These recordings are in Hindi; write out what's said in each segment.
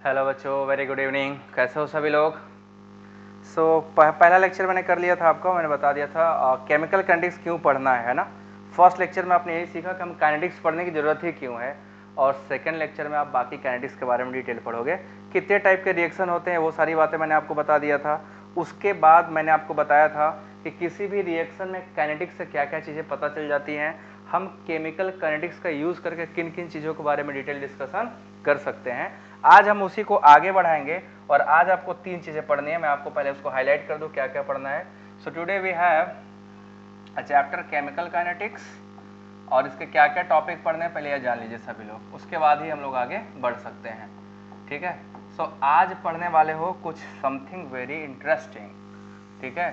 हेलो बच्चों, वेरी गुड इवनिंग। कैसे हो सभी लोग? पहला लेक्चर मैंने कर लिया था आपको, मैंने बता दिया था केमिकल काइनेटिक्स क्यों पढ़ना है ना। फर्स्ट लेक्चर में आपने यही सीखा कि हम काइनेटिक्स पढ़ने की ज़रूरत ही क्यों है, और सेकंड लेक्चर में आप बाकी काइनेटिक्स के बारे में डिटेल पढ़ोगे। कितने टाइप के रिएक्शन होते हैं वो सारी बातें मैंने आपको बता दिया था। उसके बाद मैंने आपको बताया था कि किसी भी रिएक्शन में काइनेटिक्स से क्या क्या चीज़ें पता चल जाती हैं, हम केमिकल काइनेटिक्स का यूज़ करके किन किन चीज़ों के बारे में डिटेल डिस्कशन कर सकते हैं। आज हम उसी को आगे बढ़ाएंगे और आज आपको 3 चीज़ें पढ़नी है। मैं आपको पहले उसको हाईलाइट कर दूं क्या क्या पढ़ना है। So today we have a chapter chemical kinetics, और इसके क्या क्या टॉपिक पढ़ने हैं पहले यह जान लीजिए सभी लोग, उसके बाद ही हम लोग आगे बढ़ सकते हैं। ठीक है, सो आज पढ़ने वाले हो कुछ समथिंग वेरी इंटरेस्टिंग। ठीक है,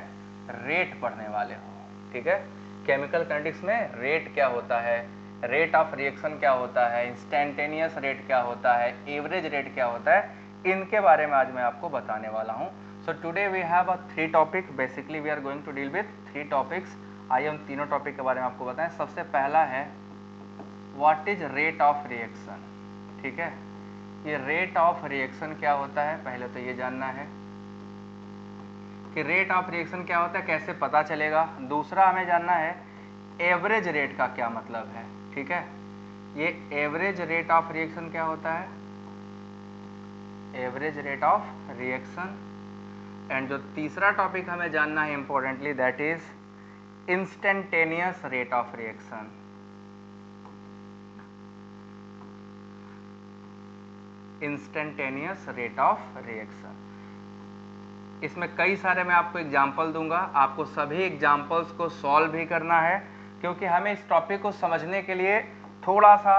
रेट पढ़ने वाले हो। ठीक है, केमिकल काइनेटिक्स में रेट क्या होता है, रेट ऑफ रिएक्शन क्या होता है, इंस्टेंटेनियस रेट क्या होता है, एवरेज रेट क्या होता है, इनके बारे में आज मैं आपको बताने वाला हूँ। So today we have 3 topic, basically we are going to deal with 3 topics. आइए उन तीनों टॉपिक के बारे में आपको बताएं। सबसे पहला है what is rate of reaction. ठीक है, ये रेट ऑफ रिएक्शन क्या होता है, पहले तो ये जानना है कि रेट ऑफ रिएक्शन क्या होता है, कैसे पता चलेगा। दूसरा हमें जानना है एवरेज रेट का क्या मतलब है। ठीक है, ये एवरेज रेट ऑफ रिएक्शन क्या होता है, average rate of reaction. And जो तीसरा टॉपिक हमें जानना है importantly, that is instantaneous rate of reaction. Instantaneous rate of reaction, इसमें कई सारे मैं आपको एग्जाम्पल दूंगा, आपको सभी एग्जाम्पल्स को सॉल्व भी करना है, क्योंकि हमें इस टॉपिक को समझने के लिए थोड़ा सा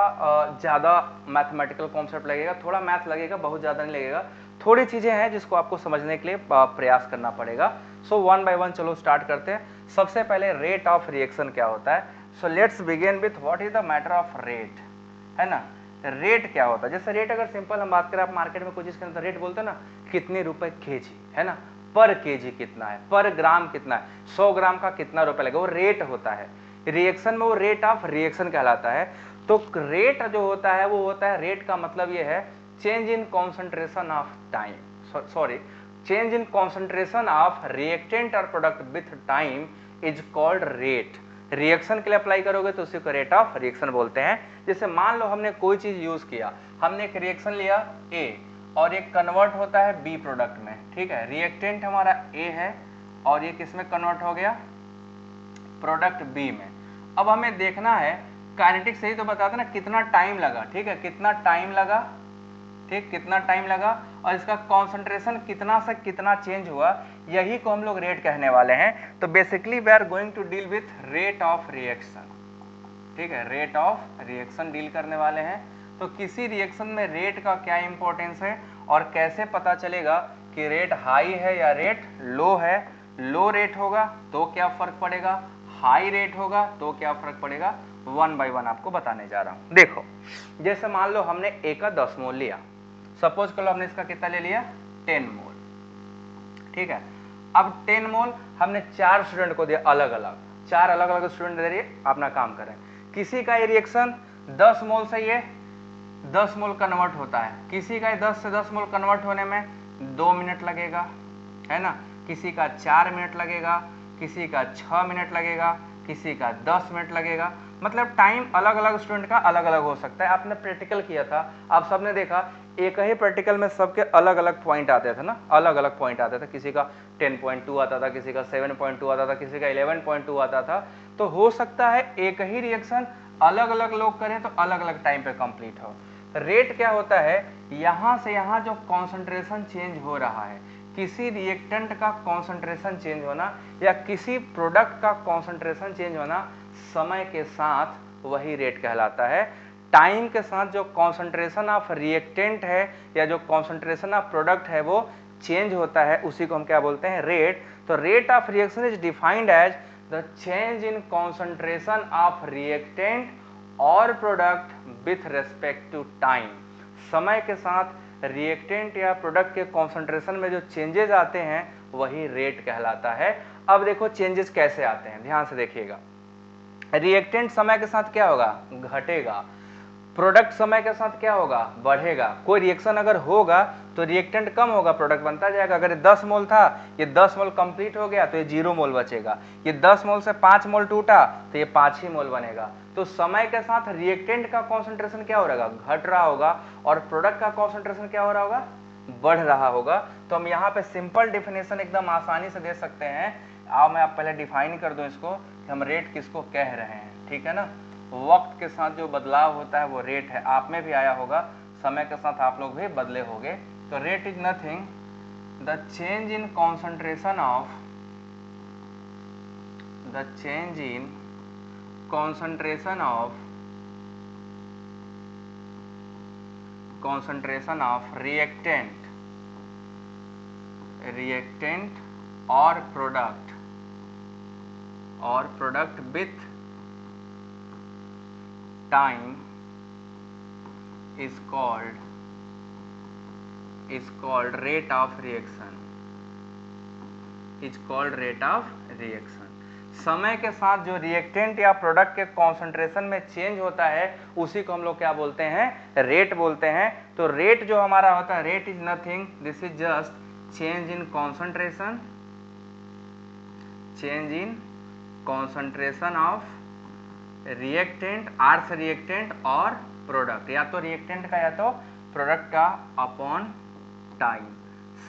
ज़्यादा मैथमेटिकल कॉन्सेप्ट लगेगा, थोड़ा मैथ लगेगा, बहुत ज़्यादा नहीं लगेगा। थोड़ी चीज़ें हैं जिसको आपको समझने के लिए प्रयास करना पड़ेगा। सो वन बाय वन चलो स्टार्ट करते हैं। सबसे पहले रेट ऑफ रिएक्शन क्या होता है। So let's begin with what is the matter of rate, है ना। रेट क्या होता है, जैसे रेट अगर सिंपल हम बात करें, आप मार्केट में कोई चीज़ के अंदर रेट बोलते हैं ना, कितने रुपए केजी, है ना, पर केजी कितना है, पर ग्राम कितना है, 100 ग्राम का कितना रुपए लगेगा, वो रेट होता है। रिएक्शन में वो रेट ऑफ रिएक्शन कहलाता है। तो रेट जो होता है वो होता है, रेट का मतलब ये है change in concentration of time, sorry, change in concentration of reactant और product with time is called rate. Reaction के लिए अप्लाई करोगे तो उसी को रेट ऑफ रिएक्शन बोलते हैं। जैसे मान लो हमने कोई चीज यूज किया, हमने एक रिएक्शन लिया ए और एक कन्वर्ट होता है बी प्रोडक्ट में। ठीक है, रिएक्टेंट हमारा ए है और ये किस में कन्वर्ट हो गया, प्रोडक्ट बी में। अब हमें देखना है, काइनेटिक्स से ही तो बताते ना कितना टाइम लगा। ठीक है, कितना टाइम लगा, ठीक, कितना टाइम लगा और इसका कॉन्सेंट्रेशन कितना से कितना चेंज हुआ, यही को हम लोग रेट कहने वाले हैं। तो basically we are going to deal with rate of reaction. ठीक है, रेट ऑफ रिएक्शन डील करने वाले हैं। तो किसी रिएक्शन में रेट का क्या इंपॉर्टेंस है और कैसे पता चलेगा कि रेट हाई है या रेट लो है। लो रेट होगा तो क्या फर्क पड़ेगा, हाई रेट होगा तो क्या फर्क पड़ेगा, वन बाय वन आपको बताने जा रहा हूं। देखो, जैसे मान लो हमने ए का 10 मोल लिया, सपोज कर लो हमने इसका कितना ले लिया, 10 मोल। ठीक है, अब 10 मोल हमने 4 स्टूडेंट को दिया, अलग अलग 4 अलग अलग स्टूडेंट दे रही अपना काम करें। किसी का ये रिएक्शन 10 मोल से ये 10 मोल कन्वर्ट होता है, किसी का 10 से 10 मोल कन्वर्ट होने में 2 मिनट लगेगा, है ना, किसी का 4 मिनट लगेगा, किसी का 6 मिनट लगेगा, किसी का 10 मिनट लगेगा। मतलब टाइम अलग अलग स्टूडेंट का अलग अलग हो सकता है। आपने प्रैक्टिकल किया था, आप सबने देखा एक ही प्रैक्टिकल में सबके अलग अलग पॉइंट आते थे ना, अलग अलग पॉइंट आते थे, किसी का 10.2 आता था, किसी का 7.2 आता था, किसी का 11.2 आता था। तो हो सकता है एक ही रिएक्शन अलग अलग लोग करें तो अलग अलग टाइम पे कंप्लीट हो। रेट क्या होता है, यहां से यहां जो कॉन्सेंट्रेशन चेंज हो रहा है, किसी रिएक्टेंट का कॉन्सेंट्रेशन चेंज होना या किसी प्रोडक्ट का कॉन्सेंट्रेशन चेंज होना, समय के साथ वही रेट कहलाता है। टाइम के साथ जो कॉन्सेंट्रेशन ऑफ रिएक्टेंट है या जो कॉन्सेंट्रेशन ऑफ प्रोडक्ट है वो चेंज होता है, उसी को हम क्या बोलते हैं, रेट। तो rate of reaction is defined as the change in concentration of reactant और product with respect to time. समय के साथ रिएक्टेंट या प्रोडक्ट के कॉन्सेंट्रेशन में जो चेंजेस आते हैं वही रेट कहलाता है। अब देखो चेंजेस कैसे आते हैं, ध्यान से देखिएगा। रिएक्टेंट समय के साथ क्या होगा, घटेगा। प्रोडक्ट समय के साथ क्या होगा, बढ़ेगा। कोई रिएक्शन अगर होगा तो रिएक्टेंट कम होगा, प्रोडक्ट बनता जाएगा। अगर 10 मोल था, ये 10 मोल कंप्लीट हो गया तो ये 0 मोल बचेगा। ये 10 मोल से 5 मोल टूटा तो ये 5 ही मोल बनेगा। तो समय के साथ रिएक्टेंट का कॉन्सेंट्रेशन क्या हो रहेगा, घट रहा होगा, और प्रोडक्ट का कॉन्सेंट्रेशन क्या हो रहा होगा, बढ़ रहा होगा। तो हम यहाँ पे सिंपल डिफिनेशन एकदम आसानी से दे सकते हैं। आओ मैं आप पहले डिफाइन कर दूं इसको कि हम रेट किसको कह रहे हैं, ठीक है ना। वक्त के साथ जो बदलाव होता है वो रेट है। आप में भी आया होगा, समय के साथ आप लोग भी बदले होंगे। तो rate is nothing the change in concentration of reactant or product with time is called rate of reaction, समय के साथ जो रिएक्टेंट या प्रोडक्ट के कॉन्सेंट्रेशन में चेंज होता है उसी को हम लोग क्या बोलते हैं, रेट बोलते हैं। तो रेट जो हमारा होता है, rate is nothing, this is just change in concentration of reactant, R से रिएक्टेंट और प्रोडक्ट, या तो रिएक्टेंट का या तो प्रोडक्ट का अपॉन टाइम।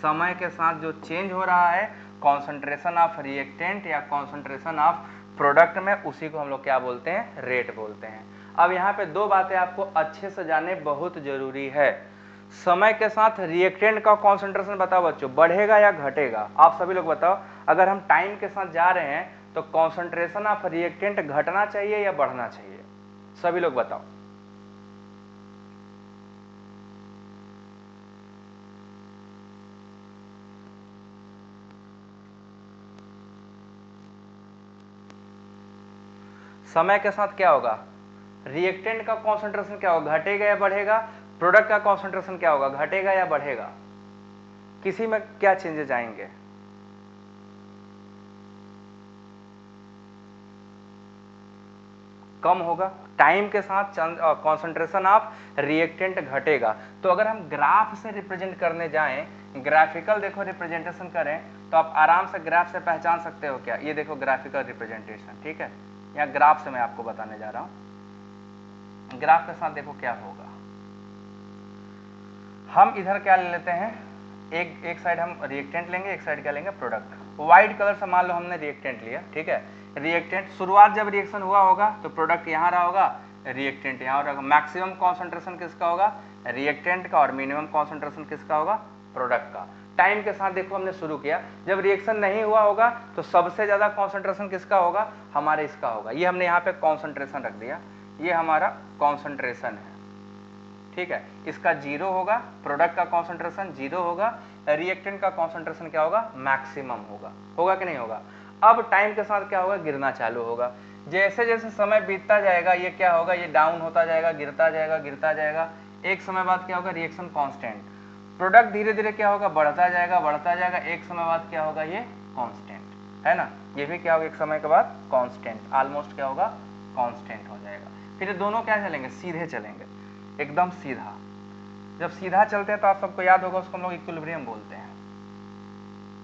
समय के साथ जो चेंज हो रहा है कॉन्सेंट्रेशन ऑफ रिएक्टेंट या कॉन्सेंट्रेशन ऑफ प्रोडक्ट में, उसी को हम लोग क्या बोलते हैं, रेट बोलते हैं। अब यहाँ पे दो बातें आपको अच्छे से जानने बहुत जरूरी है। समय के साथ रिएक्टेंट का कॉन्सेंट्रेशन बताओ बच्चों, बढ़ेगा या घटेगा? आप सभी लोग बताओ, अगर हम टाइम के साथ जा रहे हैं तो कॉन्सेंट्रेशन ऑफ रिएक्टेंट घटना चाहिए या बढ़ना चाहिए? सभी लोग बताओ। समय के साथ क्या होगा, रिएक्टेंट का कॉन्सेंट्रेशन क्या होगा, घटेगा या बढ़ेगा? प्रोडक्ट का कॉन्सेंट्रेशन क्या होगा, घटेगा या बढ़ेगा? किसी में क्या चेंजेस आएंगे? कम होगा। टाइम के साथ कॉन्सेंट्रेशन ऑफ रिएक्टेंट घटेगा। तो अगर हम ग्राफ से रिप्रेजेंट करने जाएं, ग्राफिकल देखो रिप्रेजेंटेशन करें, तो आप आराम से ग्राफ से पहचान सकते हो क्या? ये देखो ग्राफिकल रिप्रेजेंटेशन, ठीक है। यहाँ ग्राफ से मैं आपको बताने जा रहा हूं। ग्राफ के साथ देखो क्या होगा। हम इधर क्या ले लेते हैं, एक साइड हम रिएक्टेंट लेंगे, एक साइड क्या लेंगे, प्रोडक्ट। व्हाइट कलर से मान लो हमने रिएक्टेंट लिया, ठीक है। रिएक्टेंट शुरुआत जब रिएक्शन हुआ होगा तो प्रोडक्ट यहाँ रहा होगा, रिएक्टेंट यहाँ रहा होगा। मैक्सिमम कॉन्सेंट्रेशन किसका होगा, रिएक्टेंट का, और मिनिमम कॉन्सेंट्रेशन किसका होगा, प्रोडक्ट का। टाइम के साथ देखो हमने शुरू किया, जब रिएक्शन नहीं हुआ होगा तो सबसे ज्यादा कॉन्सेंट्रेशन किसका होगा, हमारे इसका होगा। ये हमने यहाँ पे कॉन्सेंट्रेशन रख दिया, ये हमारा कॉन्सेंट्रेशन है, ठीक है। इसका 0 होगा, प्रोडक्ट का कॉन्सेंट्रेशन 0 होगा, रिएक्टेंट का कॉन्सेंट्रेशन क्या होगा, मैक्सिमम होगा। होगा कि नहीं होगा? अब टाइम के साथ क्या होगा, गिरना चालू होगा। जैसे जैसे समय बीतता जाएगा ये क्या होगा, ये डाउन होता जाएगा, गिरता जाएगा, गिरता जाएगा। एक समय बाद क्या होगा, रिएक्शन कांस्टेंट। प्रोडक्ट धीरे धीरे क्या होगा, बढ़ता जाएगा, बढ़ता जाएगा। एक समय बाद क्या होगा, ये कांस्टेंट है ना। ये भी क्या होगा, एक समय के बाद कांस्टेंट, ऑलमोस्ट क्या होगा, कांस्टेंट हो जाएगा। फिर दोनों क्या चलेंगे, सीधे चलेंगे, एकदम सीधा। जब सीधा चलते हैं तो आप सबको याद होगा, उसको हम लोग इक्विलिब्रियम बोलते हैं,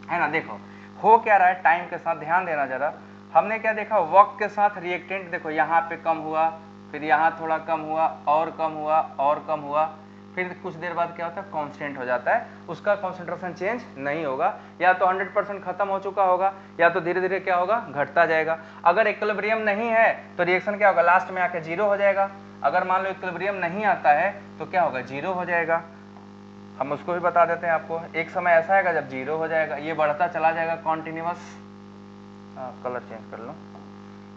है ना। देखो हो क्या रहा है, टाइम के साथ ध्यान देना जरा। हमने क्या देखा, वक्त के साथ रिएक्टेंट देखो यहाँ पे कम हुआ, फिर यहाँ थोड़ा कम हुआ, और कम हुआ, और कम हुआ, फिर कुछ देर बाद क्या होता है, कांस्टेंट हो जाता है। उसका कॉन्सेंट्रेशन चेंज नहीं होगा, या तो 100% खत्म हो चुका होगा, या तो धीरे धीरे क्या होगा, घटता जाएगा। अगर इक्विलिब्रियम नहीं है तो रिएक्शन क्या होगा, लास्ट में आके 0 हो जाएगा। अगर मान लो इक्विलिब्रियम नहीं आता है तो क्या होगा, 0 हो जाएगा। हम उसको भी बता देते हैं आपको। एक समय ऐसा आएगा जब 0 हो जाएगा, ये बढ़ता चला जाएगा कॉन्टिन्यूअस। कलर चेंज कर लो।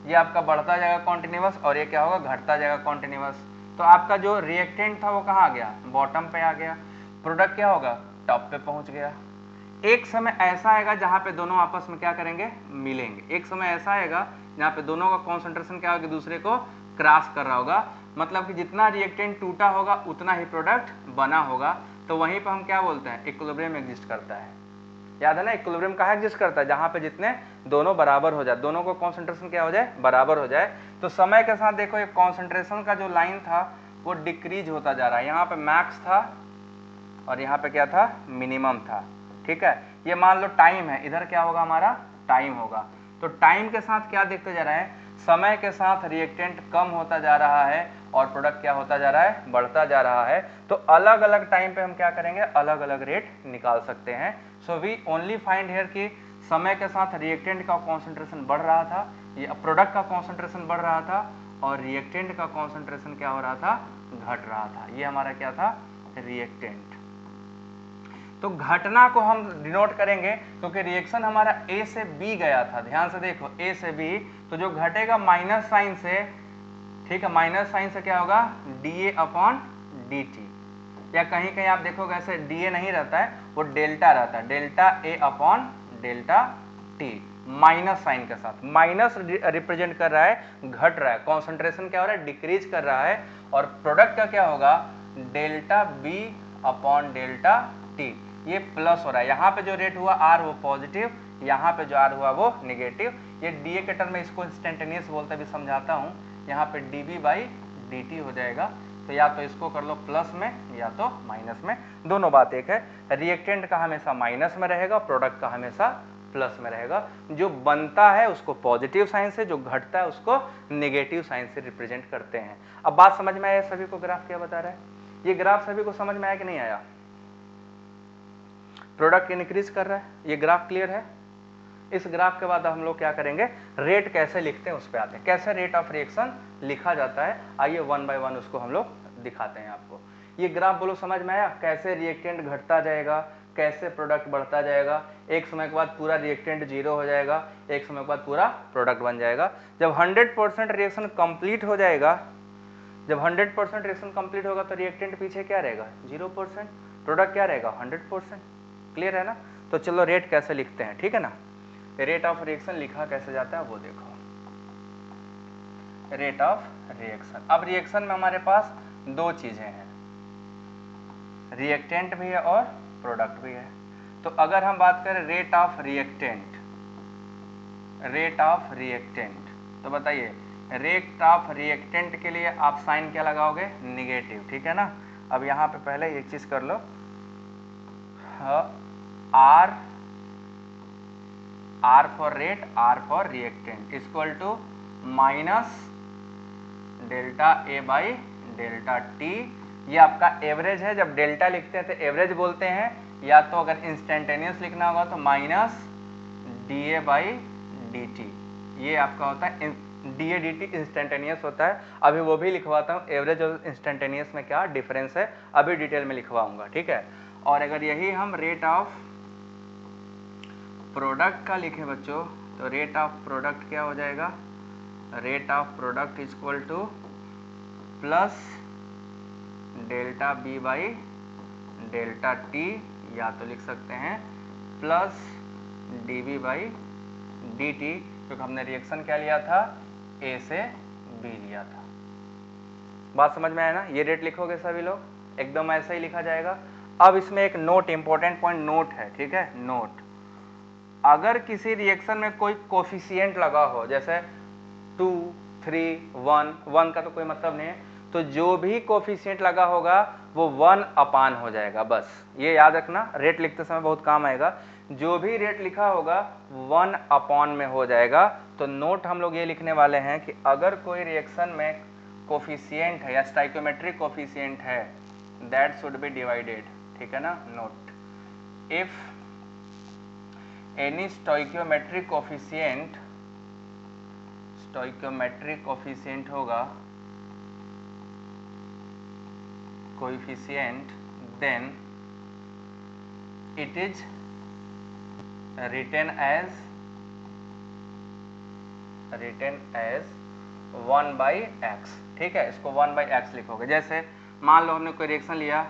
ये आपका बढ़ता जाएगा कॉन्टिन्यूअस, और ये क्या होगा, घटता जाएगा कॉन्टिन्यूअस। तो आपका जो रिएक्टेंट था वो कहाँ आ गया, बॉटम पे आ गया। प्रोडक्ट क्या होगा, टॉप पे पहुंच गया। एक समय ऐसा आएगा जहां पे दोनों आपस में क्या करेंगे, मिलेंगे। एक समय ऐसा आएगा जहां पे दोनों का कॉन्सेंट्रेशन क्या होगा, दूसरे को क्रॉस कर रहा होगा। मतलब कि जितना रिएक्टेंट टूटा होगा उतना ही प्रोडक्ट बना होगा। तो वहीं पर हम क्या बोलते हैं, इक्विलिब्रियम एग्जिस्ट करता है। याद है ना, इक्विलिब्रियम कहाँ एग्जिस्ट करता है, जहां पे जितने दोनों बराबर हो जाए, दोनों को कॉन्सेंट्रेशन क्या हो जाए, बराबर हो जाए। तो समय के साथ देखो, एक कॉन्सेंट्रेशन का जो लाइन था वो डिक्रीज होता जा रहा है। यहाँ पे मैक्स था और यहाँ पे क्या था, मिनिमम था। ठीक है, ये मान लो टाइम है, इधर क्या होगा हमारा, टाइम होगा। तो टाइम के साथ क्या देखते जा रहे हैं, समय के साथ रिएक्टेंट कम होता जा रहा है और प्रोडक्ट क्या होता जा रहा है, बढ़ता जा रहा है। तो अलग अलग टाइम पे हम क्या करेंगे, अलग अलग रेट निकाल सकते हैं। So we only find here कि समय के साथ रिएक्टेंट का कॉन्सेंट्रेशन बढ़ रहा था, ये प्रोडक्ट का कॉन्सेंट्रेशन बढ़ रहा था और रिएक्टेंट का कॉन्सेंट्रेशन क्या हो रहा था, घट रहा था। ये हमारा क्या था, रिएक्टेंट। तो घटना को हम डिनोट करेंगे क्योंकि रिएक्शन हमारा ए से बी गया था, ध्यान से देखो, ए से बी, तो जो घटेगा माइनस साइन से, ठीक है, माइनस साइन से क्या होगा, D A upon D T, या कहीं कहीं आप देखोगे ऐसे डी ए नहीं रहता है, वो डेल्टा रहता है, delta A upon delta T, minus sign के साथ। माइनस रिप्रेजेंट कर रहा है, घट रहा है, कॉन्सेंट्रेशन क्या हो रहा है, डिक्रीज कर रहा है। और प्रोडक्ट का क्या होगा, delta B upon delta T, ये प्लस हो रहा है। यहाँ पे जो रेट हुआ आर वो पॉजिटिव, यहाँ पे जो आर हुआ वो निगेटिव। ये डी ए के टर्म में इसको इंस्टेंटेनियस बोलते भी समझाता हूँ। यहाँ पे D B by D T हो जाएगा। तो या तो इसको कर लो प्लस में या तो माइनस में, दोनों बात एक है। रिएक्टेंट का हमेशा माइनस में रहेगा, प्रोडक्ट का हमेशा प्लस में रहेगा। जो बनता है उसको पॉजिटिव साइन से, जो घटता है उसको नेगेटिव साइन से रिप्रेजेंट करते हैं। अब बात समझ में आया सभी को, ग्राफ क्या बता रहा है, ये ग्राफ सभी को समझ में आया कि नहीं आया। प्रोडक्ट इंक्रीज कर रहा है, ये ग्राफ क्लियर है। इस ग्राफ के बाद हम लोग क्या करेंगे, रेट कैसे लिखते हैं उस पर आते हैं, कैसे रेट ऑफ रिएक्शन लिखा जाता है। आइए वन बाय वन उसको हम लोग दिखाते हैं आपको। ये ग्राफ बोलो समझ में आया, कैसे रिएक्टेंट घटता जाएगा, कैसे प्रोडक्ट बढ़ता जाएगा। एक समय के बाद पूरा रिएक्टेंट जीरो हो जाएगा, एक समय के बाद पूरा प्रोडक्ट बन जाएगा। जब 100% रिएक्शन कंप्लीट हो जाएगा, जब 100% रिएक्शन कंप्लीट होगा तो रिएक्टेंट पीछे क्या रहेगा, 0%, प्रोडक्ट क्या रहेगा 100%। क्लियर है ना। तो चलो रेट कैसे लिखते हैं, ठीक है ना। रेट ऑफ रिएक्शन लिखा कैसे जाता है वो देखो, रेट ऑफ रिएक्शन। अब रिएक्शन में हमारे पास दो चीजें हैं, रिएक्टेंट भी है और प्रोडक्ट भी है। तो अगर हम बात करें rate of reactant, rate of reactant, तो बताइए रेट ऑफ रिएक्टेंट के लिए आप साइन क्या लगाओगे, निगेटिव, ठीक है ना। अब यहाँ पे पहले एक चीज कर लो, R for rate, R for reactant equal to minus delta A by delta T. ये आपका एवरेज है, जब डेल्टा लिखते हैं तो एवरेज बोलते हैं, या तो अगर इंस्टेंटेनियस लिखना होगा तो minus D A by D T. ये आपका होता है D A D T instantaneous होता है। अभी वो भी लिखवाता हूँ, एवरेज और इंस्टेंटेनियस में क्या डिफरेंस है अभी डिटेल में लिखवाऊंगा, ठीक है। और अगर यही हम रेट ऑफ प्रोडक्ट का लिखें बच्चों, तो रेट ऑफ प्रोडक्ट क्या हो जाएगा, rate of product is equal to plus delta B by delta T, या तो लिख सकते हैं plus D B by D T, क्योंकि हमने रिएक्शन क्या लिया था, ए से बी लिया था। बात समझ में आया ना। ये रेट लिखोगे सभी लोग, एकदम ऐसा ही लिखा जाएगा। अब इसमें एक नोट, इंपॉर्टेंट पॉइंट नोट है, ठीक है, नोट। अगर किसी रिएक्शन में कोई कोफिशिएंट लगा हो, जैसे 2, 3, 1 का तो कोई मतलब नहीं है, तो जो भी कोफिशिएंट लगा होगा वो 1 अपान हो जाएगा। बस ये याद रखना, रेट लिखते समय बहुत काम आएगा। जो भी रेट लिखा होगा 1 अपॉन में हो जाएगा। तो नोट हम लोग ये लिखने वाले हैं कि अगर कोई रिएक्शन में कोफिशिएंट है या स्टाइकियोमेट्रिक कोफिशिएंट है, दैट शुड बी डिवाइडेड, ठीक है ना। Note, if any stoichiometric coefficient होगा coefficient, then it is written as 1 by x, ठीक है। इसको 1 by x लिखोगे। जैसे मान लो हमने कोई रिएक्शन लिया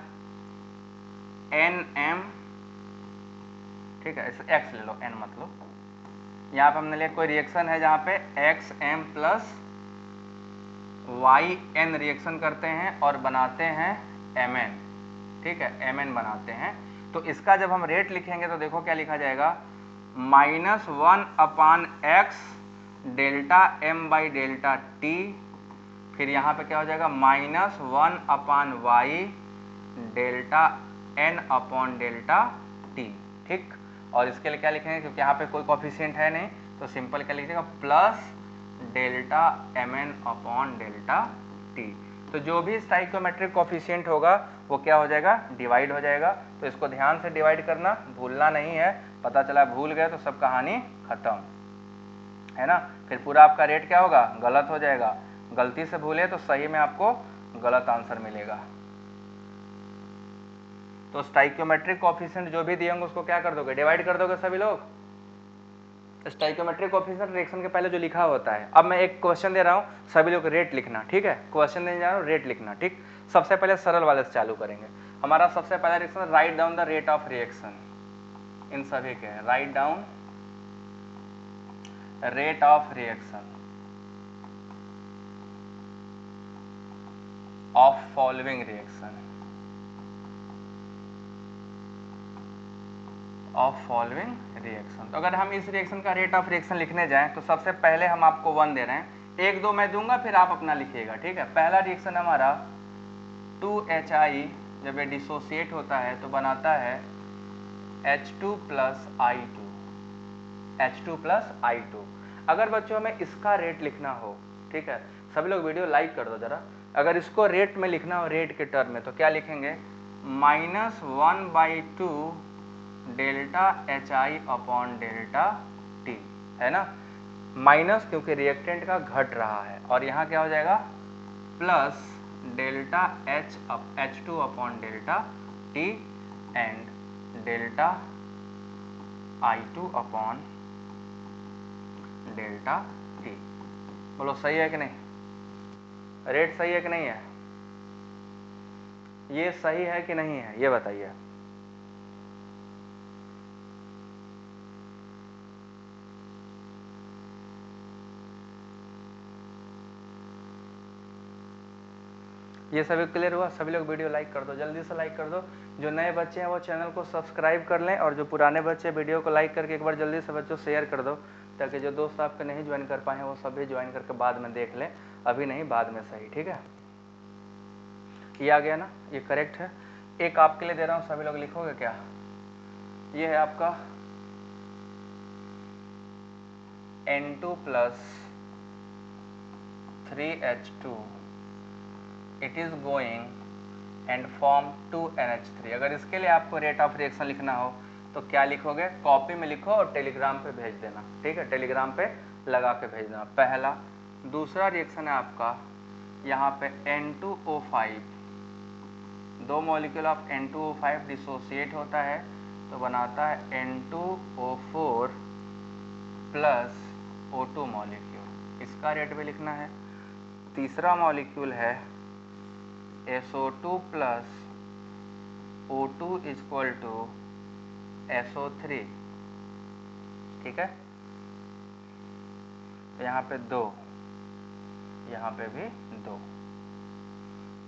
NM, ठीक है, इसे x ले लो, n मत लो। यहाँ पे हमने लिया कोई रिएक्शन है जहाँ पे XM प्लस YN रिएक्शन करते हैं और बनाते हैं MN, ठीक है, MN बनाते हैं। तो इसका जब हम रेट लिखेंगे तो देखो क्या लिखा जाएगा, -1 अपान x delta M by delta T फिर यहाँ पे क्या हो जाएगा -1/y delta n upon delta t, ठीक। और इसके लिए क्या लिखेंगे, क्योंकि यहाँ पे कोई कोफिशिएंट है नहीं, तो सिंपल क्या लिखिएगा plus delta mn upon delta t। तो जो भी स्टाइकियोमेट्रिक कोफिशिएंट होगा वो क्या हो जाएगा, डिवाइड हो जाएगा। तो इसको ध्यान से डिवाइड करना, भूलना नहीं है, पता चला भूल गए तो सब कहानी खत्म, है ना। फिर पूरा आपका रेट क्या होगा, गलत हो जाएगा। गलती से भूले तो सही में आपको गलत आंसर मिलेगा। तो स्टाइकियोमेट्रिक कोफिशिएंट जो भी दिए होंगे उसको क्या कर दोगे, डिवाइड कर दोगे सभी लोग। स्टाइकियोमेट्रिक कोफिशिएंट रिएक्शन के पहले जो लिखा होता है। अब मैं एक क्वेश्चन दे रहा हूँ, सभी लोग रेट लिखना, ठीक है। क्वेश्चन देने जा रहा हूँ, रेट लिखना, ठीक। सबसे पहले सरल वाले से चालू करेंगे। हमारा सबसे पहला reaction, write down the rate of reaction. इन सभी के write down rate of reaction of following reaction, of following reaction. तो अगर हम इस रिएक्शन का रेट ऑफ रिएक्शन लिखने जाएं तो सबसे पहले हम आपको 1 दे रहे हैं, 1 2 मैं दूंगा, फिर आप अपना लिखिएगा, ठीक है। पहला रिएक्शन हमारा 2HI जब ये डिसोसिएट होता है तो बनाता है H2 plus I2, H2 plus I2। अगर बच्चों में इसका रेट लिखना हो, ठीक है, सभी लोग वीडियो लाइक कर दो जरा। अगर इसको रेट में लिखना हो, रेट के टर्म में, तो क्या लिखेंगे, -1/2 delta HI upon delta T, है ना। माइनस क्योंकि रिएक्टेंट का घट रहा है, और यहाँ क्या हो जाएगा plus delta H2 upon delta T and delta I2 upon delta T। बोलो सही है कि नहीं, रेट सही है कि नहीं है, ये सही है कि नहीं है, ये बताइए। ये सभी क्लियर हुआ, सभी लोग वीडियो लाइक कर दो, जल्दी से लाइक कर दो। जो नए बच्चे हैं वो चैनल को सब्सक्राइब कर लें, और जो पुराने बच्चे वीडियो को लाइक करके एक बार जल्दी से बच्चों शेयर कर दो, ताकि जो दोस्त आपके नहीं ज्वाइन कर पाए हैं वो सभी ज्वाइन करके बाद में देख लें, अभी नहीं बाद में सही, ठीक है। ये आ गया ना, ये करेक्ट है। एक आपके लिए दे रहा हूँ, सभी लोग लिखोगे क्या, ये है आपका N2 plus 3H2 it is going and form 2NH3। अगर इसके लिए आपको रेट ऑफ रिएक्शन लिखना हो तो क्या लिखोगे, कॉपी में लिखो और टेलीग्राम पे भेज देना, ठीक है, टेलीग्राम पे लगा के भेज देना, पहला। दूसरा रिएक्शन है आपका यहाँ पे N2O5, 2 molecule of N2O5 dissociate होता है तो बनाता है N2O4 प्लस O2 मॉलिक्यूल, इसका रेट भी लिखना है। तीसरा मॉलिक्यूल है SO2 plus O2 equal to SO3, ठीक है। तो यहाँ पे 2, यहाँ पे भी 2।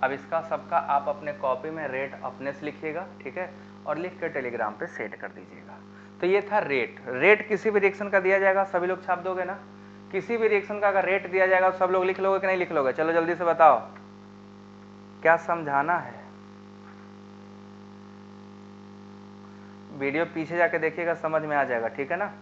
अब इसका सबका आप अपने कॉपी में रेट अपने से लिखिएगा, ठीक है, और लिख के टेलीग्राम पे सेट कर दीजिएगा। तो ये था रेट। रेट किसी भी रिएक्शन का दिया जाएगा, सभी लोग छाप दोगे ना। किसी भी रिएक्शन का अगर रेट दिया जाएगा सब लोग लिख लोगे कि नहीं लिख लोगे, चलो जल्दी से बताओ, क्या समझाना है। वीडियो पीछे जाके देखिएगा, समझ में आ जाएगा, ठीक है ना।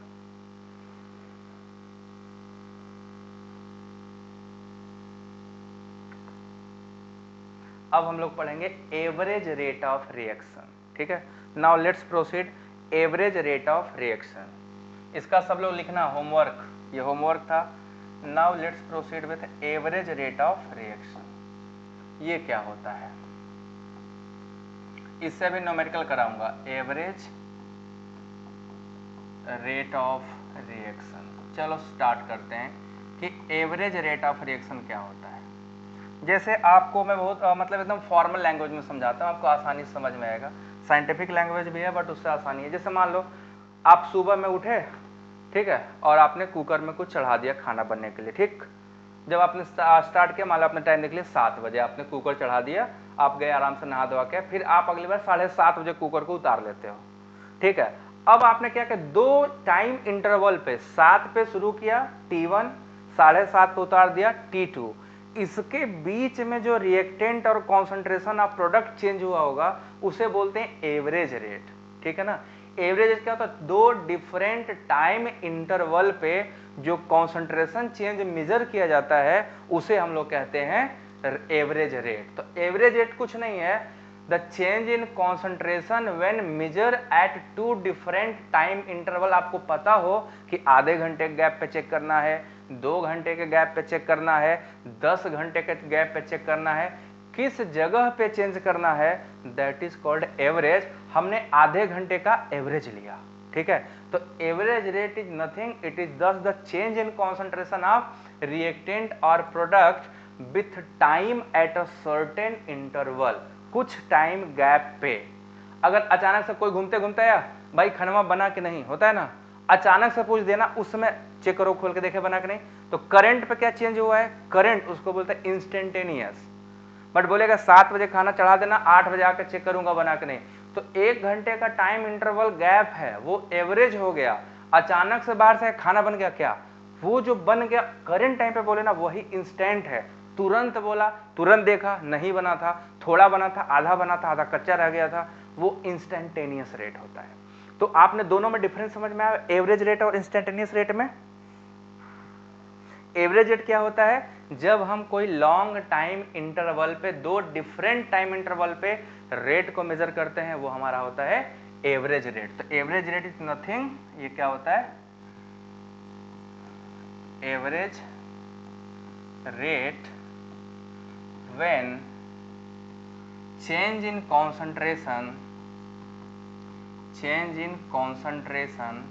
अब हम लोग पढ़ेंगे एवरेज रेट ऑफ रिएक्शन, ठीक है। Now let's proceed average rate of reaction. इसका सब लोग लिखना होमवर्क, ये होमवर्क था। Now let's proceed with average rate of reaction. ये क्या होता है, इससे भी न्यूमेरिकल कराऊंगा, एवरेज रेट ऑफ रिएक्शन। चलो स्टार्ट करते हैं कि एवरेज रेट ऑफ रिएक्शन क्या होता है। जैसे आपको मैं बहुत मतलब एकदम फॉर्मल लैंग्वेज में समझाता हूँ, आपको आसानी से समझ में आएगा। साइंटिफिक लैंग्वेज भी है बट उससे आसानी है। जैसे मान लो आप सुबह में उठे, ठीक है, और आपने कुकर में कुछ चढ़ा दिया खाना बनने के लिए, ठीक। जब आपने स्टार्ट किया, मान लो अपने टाइम देख लिया 7 बजे, आपने कुकर चढ़ा दिया, आप गए आराम से नहा धोवा के, फिर आप अगली बार 7:30 बजे कुकर को उतार लेते हो, ठीक है। अब आपने क्या किया, 2 टाइम इंटरवल पे 7 पे शुरू किया T1, 7:30 पे उतार दिया T2, इसके बीच में जो रिएक्टेंट और कॉन्सेंट्रेशन ऑफ प्रोडक्ट चेंज हुआ होगा उसे बोलते हैं एवरेज रेट, ठीक है ना। एवरेज रेट क्या होता है, दो डिफरेंट टाइम इंटरवल पे जो कॉन्सेंट्रेशन चेंज मेजर किया जाता है उसे हम लोग कहते हैं एवरेज रेट। तो एवरेज रेट कुछ नहीं है, the change in concentration when measure at two different time interval. आपको पता हो कि आधे घंटे के गैप पे चेक करना है, 2 घंटे के गैप पे चेक करना है, 10 घंटे के गैप पे चेक करना है, किस जगह पे चेंज करना है, दैट इज कॉल्ड एवरेज। हमने आधे घंटे का एवरेज लिया, ठीक है। तो average rate is nothing, it is thus the change in concentration of reactant और product with time at a certain interval, कुछ टाइम गैप पे। अगर अचानक से कोई घूमते घूमते आया, भाई खनवा बना कि नहीं, होता है ना, अचानक से पूछ देना, उस समय चेक करो, खोल के देखे बना कि नहीं, तो करंट पे क्या चेंज हुआ है, करंट उसको बोलते हैं इंस्टेंटेनियस। बट बोलेगा 7 बजे खाना चढ़ा देना, 8 बजे आकर चेक करूंगा बना कि नहीं, तो 1 घंटे का टाइम इंटरवल गैप है, वो एवरेज हो गया। अचानक से बाहर से खाना बन गया, क्या वो जो बन गया करंट टाइम पे बोले ना, वही इंस्टेंट है, तुरंत बोला, तुरंत देखा, नहीं बना था, थोड़ा बना था, आधा बना था, आधा कच्चा रह गया था, वो इंस्टेंटेनियस रेट होता है। तो आपने दोनों में डिफरेंस समझ में आया, एवरेज रेट और इंस्टेंटेनियस रेट में। एवरेज रेट क्या होता है, जब हम कोई लॉन्ग टाइम इंटरवल पे, दो डिफरेंट टाइम इंटरवल पे रेट को मेजर करते हैं, वो हमारा होता है एवरेज रेट। तो एवरेज रेट इज नथिंग, ये क्या होता है, average rate when change in concentration, change in concentration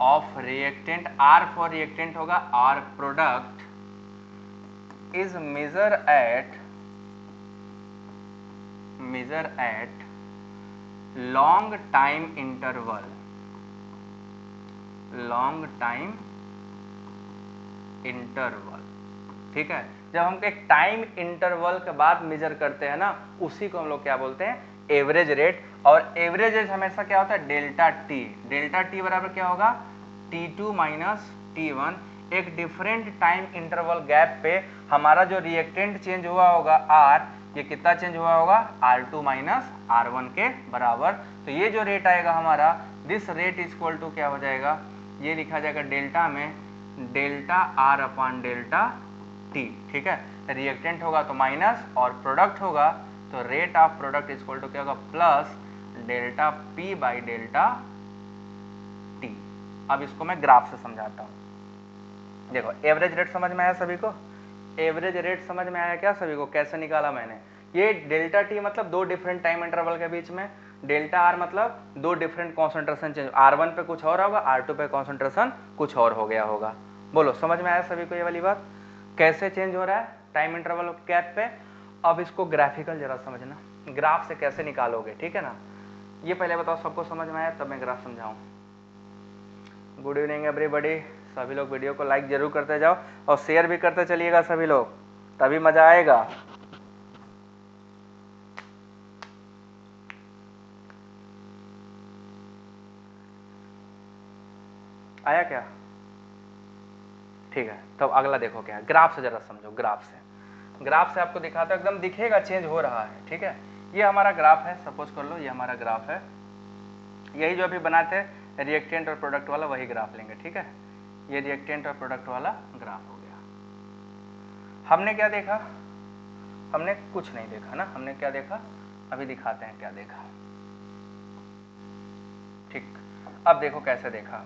of reactant, or for reactant होगा, or product is measure at long time interval, long time interval, ठीक है। जब हम एक टाइम इंटरवल के बाद मेजर करते हैं ना, उसी को हम लोग क्या बोलते हैं, एवरेज रेट। और एवरेज रेट हमेशा क्या होता है, डेल्टा टी, डेल्टा टी बराबर क्या होगा, T2 माइनस T1। एक डिफरेंट टाइम इंटरवल गैप पे हमारा जो रिएक्टेंट चेंज हुआ होगा R, ये कितना चेंज हुआ होगा, R2 माइनस R1 के बराबर। तो ये जो रेट आएगा हमारा, this rate is equal to क्या हो जाएगा, ये लिखा जाएगा डेल्टा में delta R upon delta T, ठीक है। रिएक्टेंट होगा तो माइनस और प्रोडक्ट होगा तो rate of product is equal to क्या होगा, plus delta P by delta T। अब इसको मैं ग्राफ से समझाता हूँ। देखो एवरेज रेट समझ में आया सभी को, एवरेज रेट समझ में आया क्या सभी को, कैसे निकाला मैंने। ये डेल्टा टी मतलब दो डिफरेंट टाइम इंटरवल के बीच में, डेल्टा आर मतलब दो डिफरेंट कॉन्सेंट्रेशन चेंज, R1 पे कुछ और होगा, R2 पे कॉन्सेंट्रेशन कुछ और हो गया होगा। बोलो समझ में आया सभी को ये वाली बात, कैसे चेंज हो रहा है टाइम इंटरवल गैप पे। अब इसको ग्राफिकल जरा समझना, ग्राफ से कैसे निकालोगे, ठीक है ना। ये पहले बताओ सबको समझ में आया, तब मैं ग्राफ समझाऊं। गुड इवनिंग एवरीबॉडी, सभी लोग वीडियो को लाइक जरूर करते जाओ और शेयर भी करते चलिएगा सभी लोग, तभी मजा आएगा। आया क्या, ठीक है। तो अगला देखो क्या है, ग्राफ से जरा समझो, ग्राफ से आपको दिखाता हूं, एकदम दिखेगा चेंज हो रहा है, ठीक है। ये हमारा ग्राफ है, सपोज कर लो ये हमारा ग्राफ है, यही जो अभी बनाते हैं रिएक्टेंट और प्रोडक्ट वाला, वही ग्राफ लेंगे, ठीक है। ये रिएक्टेंट और प्रोडक्ट वाला ग्राफ हो गया। हमने क्या देखा, हमने कुछ नहीं देखा ना, हमने क्या देखा, अभी दिखाते हैं क्या देखा, ठीक। अब देखो कैसे देखा,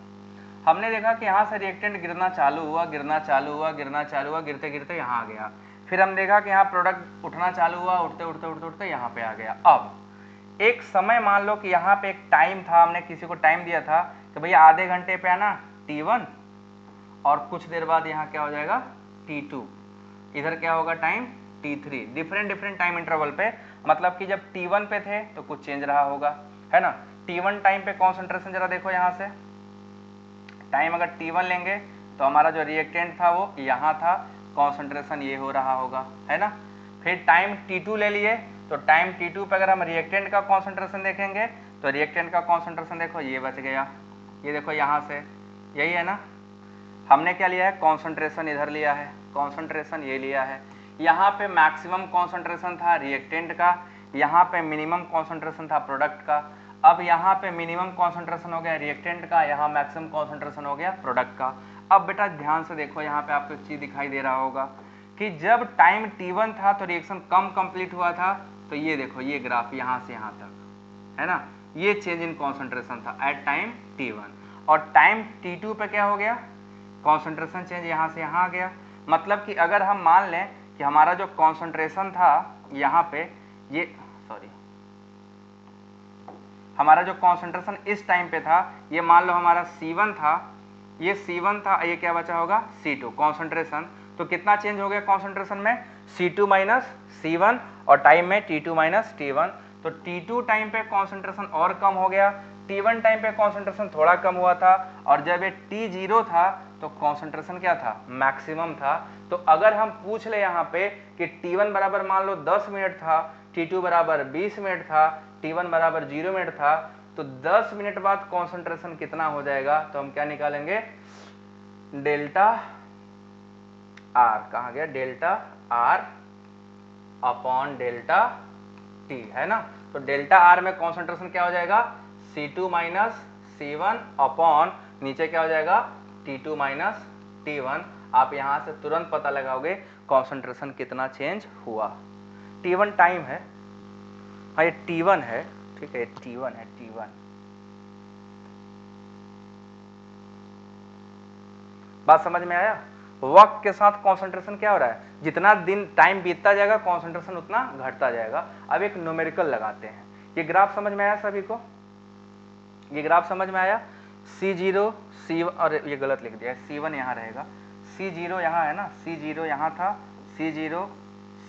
हमने देखा कि यहाँ से रिएक्टेंट गिरना चालू हुआ, गिरना चालू हुआ, गिरना चालू हुआ, गिरते गिरते यहाँ आ गया। फिर हम देखा कि यहाँ प्रोडक्ट उठना चालू हुआ, उठते उठते उठते उठते यहाँ पे आ गया। अब एक समय मान लो कि यहाँ पे एक टाइम था, हमने किसी को टाइम दिया था कि भैया आधे घंटे पे आना T1, और कुछ देर बाद यहाँ क्या हो जाएगा T2, इधर क्या होगा time T3, different time interval पे। मतलब कि जब T1 पे थे तो कुछ चेंज रहा होगा, है ना। T1 टाइम पे कॉन्सेंट्रेशन जरा देखो, यहाँ से टाइम अगर T1 लेंगे तो हमारा जो रिएक्टेंट था वो यहाँ था, कॉन्सेंट्रेशन ये हो रहा होगा, है ना। फिर टाइम T2 ले लिए तो टाइम T2 पे अगर हम रिएक्टेंट का कॉन्सेंट्रेशन देखेंगे तो रिएक्टेंट का कॉन्सेंट्रेशन देखो ये बच गया, ये देखो यहाँ से, यही है ना। हमने क्या लिया है, कॉन्सेंट्रेशन इधर लिया है, कॉन्सेंट्रेशन ये लिया है, यहाँ पे मैक्सिमम कॉन्सेंट्रेशन था रिएक्टेंट का, यहाँ पे मिनिमम कॉन्सेंट्रेशन था प्रोडक्ट का। अब यहाँ पे मिनिमम कॉन्सेंट्रेशन हो गया रिएक्टेंट का, यहाँ मैक्सिमम कॉन्सेंट्रेशन हो गया प्रोडक्ट का। अब बेटा ध्यान से देखो, यहाँ पे आपको एक चीज दिखाई दे रहा होगा कि जब टाइम t1 था तो रिएक्शन कम कंप्लीट हुआ था, तो ये देखो ये ग्राफ यहाँ से यहाँ तक है ना, ये चेंज इन कॉन्सेंट्रेशन था एट टाइम t1। और टाइम t2 पे क्या हो गया, कॉन्सेंट्रेशन चेंज यहाँ से यहाँ आ गया। मतलब कि अगर हम मान लें कि हमारा जो कॉन्सेंट्रेशन था यहाँ पे, ये हमारा जो कॉन्सेंट्रेशन इस टाइम पे था, ये मान लो हमारा C1 था, ये C1 था, ये क्या बचा होगा C2 कॉन्सेंट्रेशन। तो कितना चेंज हो गया कॉन्सेंट्रेशन में, C2 माइनस C1, और टाइम में T2 माइनस T1। तो T2 टाइम पे कॉन्सेंट्रेशन और कम हो गया, T1 टाइम पे कॉन्सेंट्रेशन थोड़ा कम हुआ था, और जब ये T0 था तो कॉन्सेंट्रेशन क्या था, मैक्सिमम था। तो अगर हम पूछ ले यहाँ पे कि T1 बराबर मान लो 10 मिनट था, T2 बराबर 20 मिनट था, T1 बराबर 0 मिनट था, तो 10 मिनट बाद कॉन्सेंट्रेशन कितना हो जाएगा, तो हम क्या निकालेंगे, डेल्टा आर, कहाँ गया delta R upon delta T, है ना। तो डेल्टा आर में कॉन्सेंट्रेशन क्या हो जाएगा, C2 माइनस C1 अपॉन नीचे क्या हो जाएगा T2 माइनस T1। आप यहां से तुरंत पता लगाओगे कॉन्सेंट्रेशन कितना चेंज हुआ। T1 टाइम है, हाँ ये T1 है, ठीक है, T1 है, T1। बात समझ में आया। वक्त के साथ कॉन्सेंट्रेशन क्या हो रहा है, जितना दिन टाइम बीतता जाएगा कॉन्सेंट्रेशन उतना घटता जाएगा। अब एक न्यूमेरिकल लगाते हैं। ये ग्राफ समझ में आया सभी को, ये ग्राफ समझ में आया। C0 C1, और ये गलत लिख दिया, C1 यहाँ रहेगा, C0 यहाँ है ना, C0 यहाँ था, C0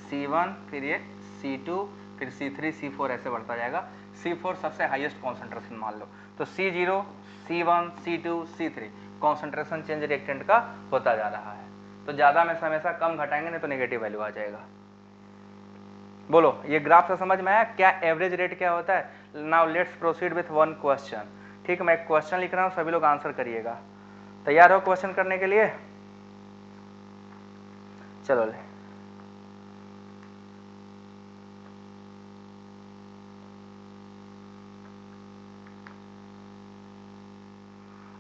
C1, फिर ये C2, फिर C3 C4 ऐसे बढ़ता जाएगा। C4 सबसे हाईएस्ट कॉन्सेंट्रेशन मान लो, तो C0 C1 C2 C3 concentration change reactant का होता जा रहा है। तो ज्यादा में से हमेशा कम घटाएंगे नहीं तो नेगेटिव वैल्यू आ जाएगा। बोलो ये ग्राफ से समझ में आया क्या एवरेज रेट क्या होता है। Now let's proceed with one question. ठीक है, मैं एक क्वेश्चन लिख रहा हूं, सभी लोग आंसर करिएगा। तैयार हो क्वेश्चन करने के लिए, चलो ले।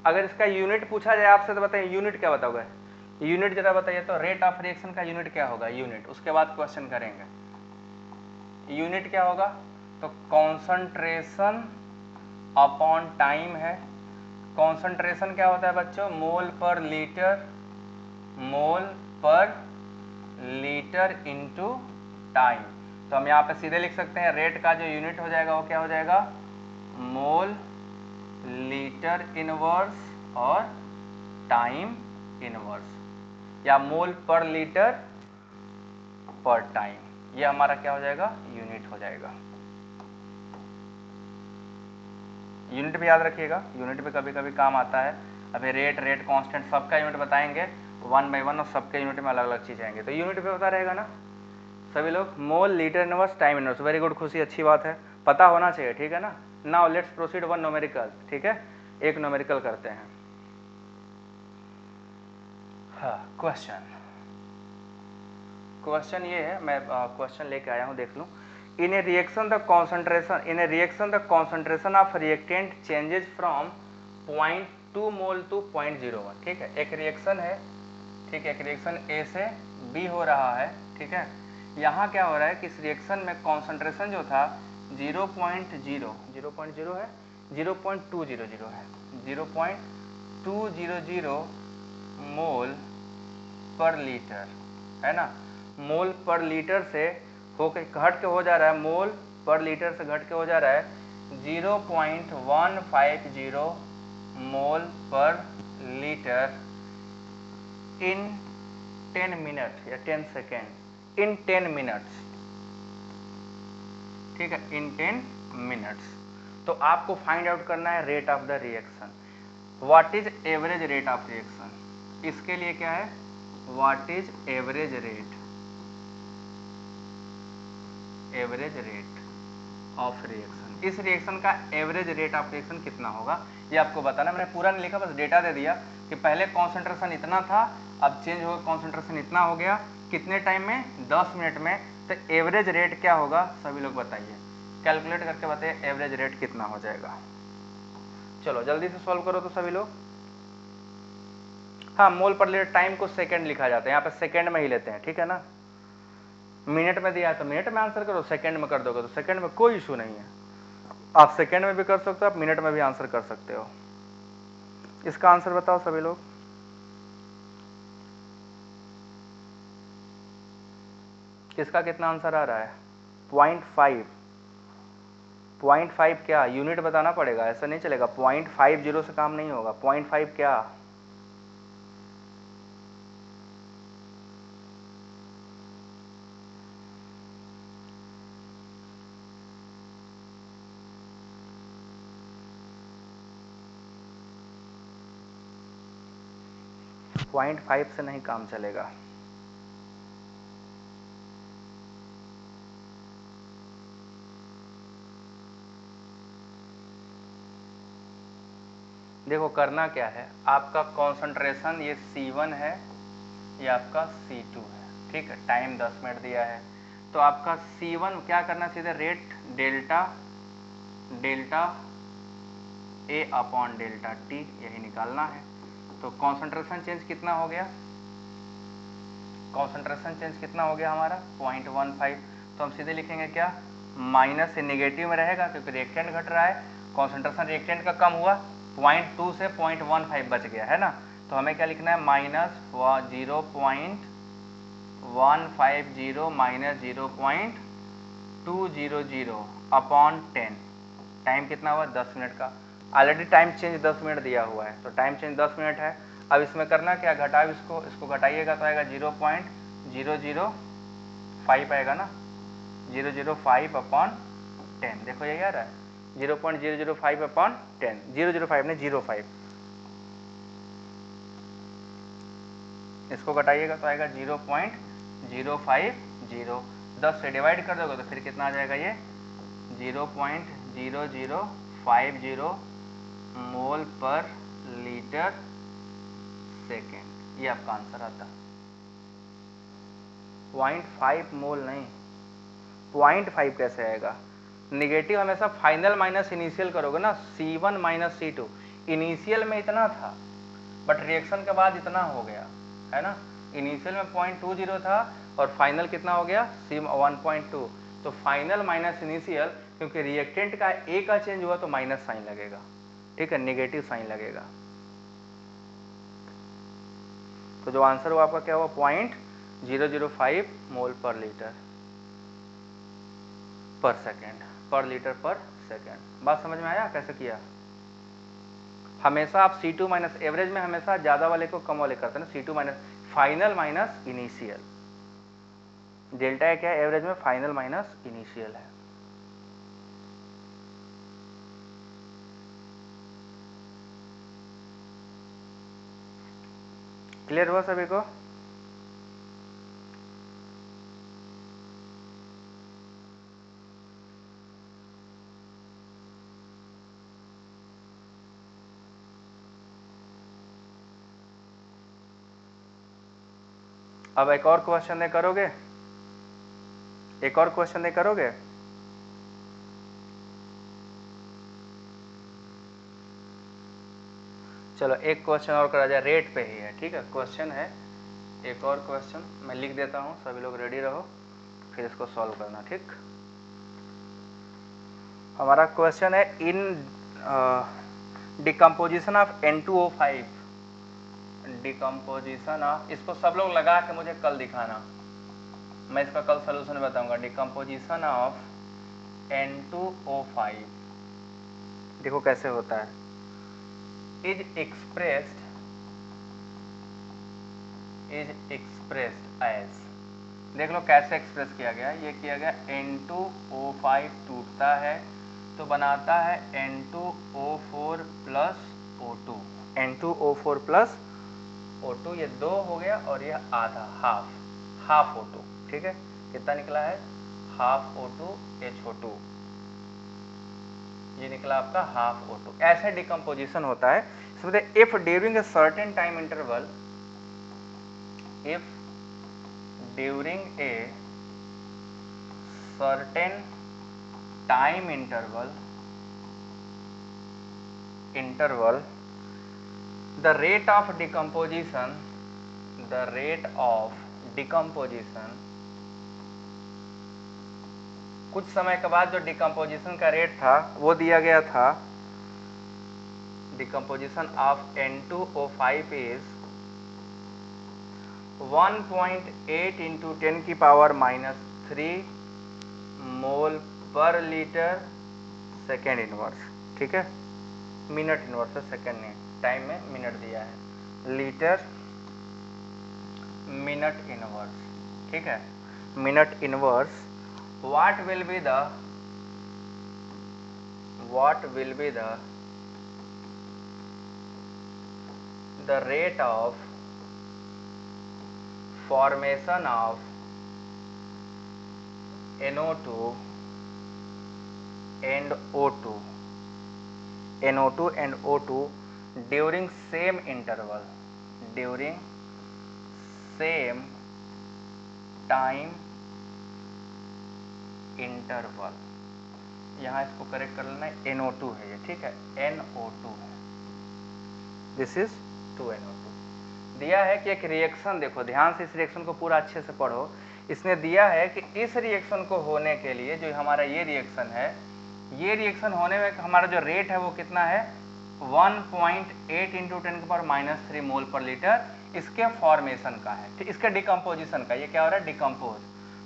अगर इसका यूनिट पूछा जाए आपसे तो बताइए यूनिट क्या बताओगे, यूनिट जरा बताइए तो। रेट ऑफ रिएक्शन का यूनिट क्या होगा, यूनिट, उसके बाद क्वेश्चन करेंगे। यूनिट क्या होगा, तो कॉन्सेंट्रेशन अपॉन टाइम है। कॉन्सेंट्रेशन क्या होता है बच्चों, मोल पर लीटर, मोल पर लीटर इंटू टाइम। तो हम यहाँ पे सीधे लिख सकते हैं रेट का जो यूनिट हो जाएगा वो क्या हो जाएगा, मोल लीटर इनवर्स और टाइम इनवर्स, या मोल पर लीटर पर टाइम, ये हमारा क्या हो जाएगा, यूनिट हो जाएगा। यूनिट भी याद रखिएगा, यूनिट भी कभी कभी काम आता है। अभी रेट, रेट कांस्टेंट, सबका यूनिट बताएंगे वन बाय वन, और सबके यूनिट में अलग अलग चीज़ आएंगे, तो यूनिट भी पता रहेगा ना सभी लोग। Mole litre inverse time inverse, very good खुशी, अच्छी बात है, पता होना चाहिए, ठीक है ना। Now let's proceed one numerical, ठीक है, एक न्यूमेरिकल करते हैं। हाँ क्वेश्चन ये है, मैं क्वेश्चन लेके आया हूँ, देख लूँ। In a reaction the concentration of reactant changes from 0.2 mole to 0.01। ठीक है, एक रिएक्शन है, ठीक है, एक रिएक्शन A से B हो रहा है, ठीक है। यहाँ क्या हो रहा है कि इस रिएक्शन में कॉन्सेंट्रेशन जो था 0.0 है, 0.200 है, 0.200 मोल पर लीटर, है ना। मोल पर लीटर से होकर घट के हो जा रहा है, मोल पर लीटर से घट के हो जा रहा है 0.150 मोल पर लीटर इन 10 मिनट या 10 सेकेंड, इन 10 मिनट्स, ठीक है, इन 10 मिनट्स। तो आपको फाइंड आउट करना है rate of the reaction. What is average rate of reaction, इसके लिए क्या है, what is average rate, average rate of reaction. इस रिएक्शन का एवरेज रेट ऑफ रिएक्शन कितना होगा ये आपको बताना। मैंने पूरा नहीं लिखा, बस डेटा दे दिया कि पहले कॉन्सेंट्रेशन इतना था, अब चेंज होगा कॉन्सेंट्रेशन इतना हो गया, कितने टाइम में? 10 मिनट में। तो एवरेज रेट क्या होगा सभी लोग बताइए, कैलकुलेट करके बताइए एवरेज रेट कितना हो जाएगा। चलो जल्दी से सॉल्व करो तो सभी लोग। हाँ, मोल पर लीटर, टाइम को सेकंड लिखा जाता है, यहाँ पे सेकंड में ही लेते हैं, ठीक है ना। मिनट में दिया है तो मिनट में आंसर करो, सेकंड में कर दोगे तो सेकंड में, कोई इशू नहीं है। आप सेकंड में भी कर सकते हो, आप मिनट में भी आंसर कर सकते हो। इसका आंसर बताओ सभी लोग। किसका कितना आंसर आ रहा है? 0.5। 0.5 क्या? यूनिट बताना पड़ेगा, ऐसा नहीं चलेगा। 0.50 से काम नहीं होगा। 0.5 क्या? 0.5 से नहीं काम चलेगा। देखो करना क्या है, आपका कंसंट्रेशन ये C1 है, ये आपका C2 है, ठीक है। टाइम 10 मिनट दिया है, तो आपका C1 क्या करना, सीधे rate delta A upon delta T यही निकालना है। तो कंसंट्रेशन चेंज कितना हो गया? कंसंट्रेशन चेंज कितना हो गया हमारा? 0.15। तो हम सीधे लिखेंगे क्या? माइनस से नेगेटिव में रहेगा क्योंकि रिएक्टेंट घट रहा है, कंसंट्रेशन रिएक्टेंट का कम हुआ, 0.2 से 0.15 बच गया है ना। तो हमें क्या लिखना है? Minus 0.150 minus 0.200 upon 10। टाइम कितना हुआ? 10 मिनट का। ऑलरेडी टाइम चेंज 10 मिनट दिया हुआ है, तो टाइम चेंज 10 मिनट है। अब इसमें करना क्या, घटाओ इसको घटाइएगा तो आएगा 0.005 आएगा ना, 005 अपॉन 10। देखो यही आ रहा है 0.005 अपॉन 10, 005 नहीं 05। इसको घटाइएगा तो आएगा 0.050। 10 से डिवाइड कर दोगे तो फिर कितना आ जाएगा? ये 0.0050 मोल पर लीटर सेकेंड, ये आपका आंसर आता है। 0.5 मोल नहीं, 0.5 कैसे आएगा? निगेटिव हमेशा फाइनल माइनस इनिशियल करोगे ना, C1 माइनस C2। इनिशियल में इतना था बट रिएक्शन के बाद इतना हो गया है ना। इनिशियल में 0.20 था और फाइनल कितना हो गया? C1.2। तो फाइनल माइनस इनिशियल, क्योंकि रिएक्टेंट का ए का चेंज हुआ तो माइनस साइन लगेगा, ठीक है, नेगेटिव साइन लगेगा। तो जो आंसर हुआ आपका क्या हुआ? 0.005 मोल पर लीटर पर सेकेंड, पर लीटर पर सेकेंड। बात समझ में आया कैसे किया? हमेशा आप C2 माइनस, एवरेज में हमेशा ज्यादा वाले को कम वाले करते हैं ना, C2 minus final minus initial. Delta क्या है? एवरेज में फाइनल माइनस इनिशियल है। क्लियर हुआ सभी को? अब एक और क्वेश्चन दे करोगे? एक और क्वेश्चन दे करोगे? चलो एक क्वेश्चन और करा जाए, रेट पे ही है, ठीक है। क्वेश्चन है एक और क्वेश्चन, मैं लिख देता हूं, सभी लोग रेडी रहो, फिर इसको सॉल्व करना, ठीक। हमारा क्वेश्चन है in decomposition of N2O5, decomposition of, इसको सब लोग लगा के मुझे कल दिखाना, मैं इसका कल सोल्यूशन बताऊंगा। डिकम्पोजिशन ऑफ N2O5 देखो कैसे होता है। इज एक्सप्रेस्ड एज, देख लो कैसे एक्सप्रेस किया गया। ये किया गया N2O5 टूटता है तो बनाता है N2O4 plus O2, N2O4 plus O2, ये 2 हो गया और ये आधा, हाफ O2, ठीक है। कितना निकला है? हाफ O2 HO2, ये निकला आपका हाफ O2। ऐसे डिकम्पोजिशन होता है। समझे, if during a certain time interval, if during a certain time interval the rate of decomposition कुछ समय के बाद जो डिकम्पोजिशन का रेट था वो दिया गया था, decomposition of N2O5 is 1.8 into 10 की पावर -3 मोल पर लीटर सेकेंड इनवर्स, ठीक है, मिनट इनवर्स है, सेकेंड नहीं, टाइम में मिनट दिया है, लीटर मिनट इनवर्स, ठीक है, minute inverse, what will be the rate of formation of NO2 and O2 during same interval, during same time interval, यहाँ इसको करेक्ट कर लेना है, NO2 है ये, ठीक है, NO2 है, दिस इज 2NO2। दिया है कि एक रिएक्शन, देखो ध्यान से इस रिएक्शन को पूरा अच्छे से पढ़ो, इसने दिया है कि इस रिएक्शन को होने के लिए जो हमारा ये रिएक्शन है, ये रिएक्शन होने में हमारा जो रेट है वो कितना है, 1.8 इंटू 10⁻³ मोल पर लीटर, इसके फॉर्मेशन का है, ठीक, इसके डिकम्पोजिशन का, ये क्या हो रहा है, डिकम्पोज।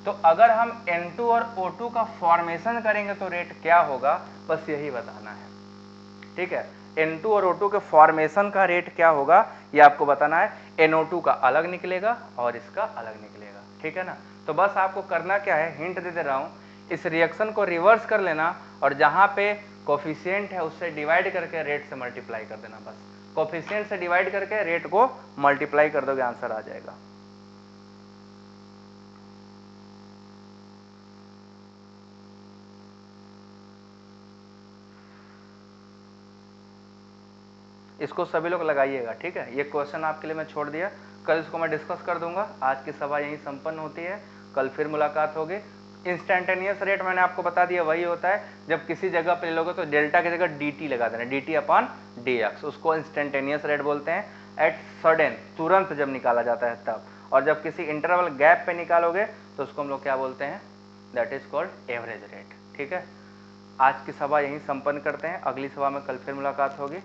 तो अगर हम N2 और O2 का फॉर्मेशन करेंगे तो रेट क्या होगा, बस यही बताना है, ठीक है, N2 और O2 के फॉर्मेशन का रेट क्या होगा ये आपको बताना है, NO2 का अलग निकलेगा और इसका अलग निकलेगा, ठीक है ना। तो बस आपको करना क्या है, हिंट दे रहा हूं, इस रिएक्शन को रिवर्स कर लेना और जहां पे कोफिशिएंट है उससे डिवाइड करके रेट से मल्टीप्लाई कर देना, बस कोफिशिएंट से डिवाइड करके रेट को मल्टीप्लाई कर दोगे, आंसर आ जाएगा। इसको सभी लोग लगाइएगा, ठीक है, ये क्वेश्चन आपके लिए मैं छोड़ दिया, कल इसको मैं डिस्कस कर दूंगा। आज की सभा यहीं संपन्न होती है, कल फिर मुलाकात होगी। इंस्टेंटेनियस रेट मैंने आपको बता दिया वही होता है जब किसी जगह पे लोगे तो डेल्टा की जगह dt लगा देना, dt/dx, उसको इंस्टेंटेनियस रेट बोलते हैं। एट सडन, तुरंत जब निकाला जाता है तब, और जब किसी इंटरवल गैप पे निकालोगे तो उसको हम लोग क्या बोलते हैं, that is called average rate, ठीक है। आज की सभा यहीं संपन्न करते हैं, अगली सभा में कल फिर मुलाकात होगी,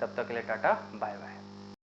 तब तक के लिए टाटा बाय बाय।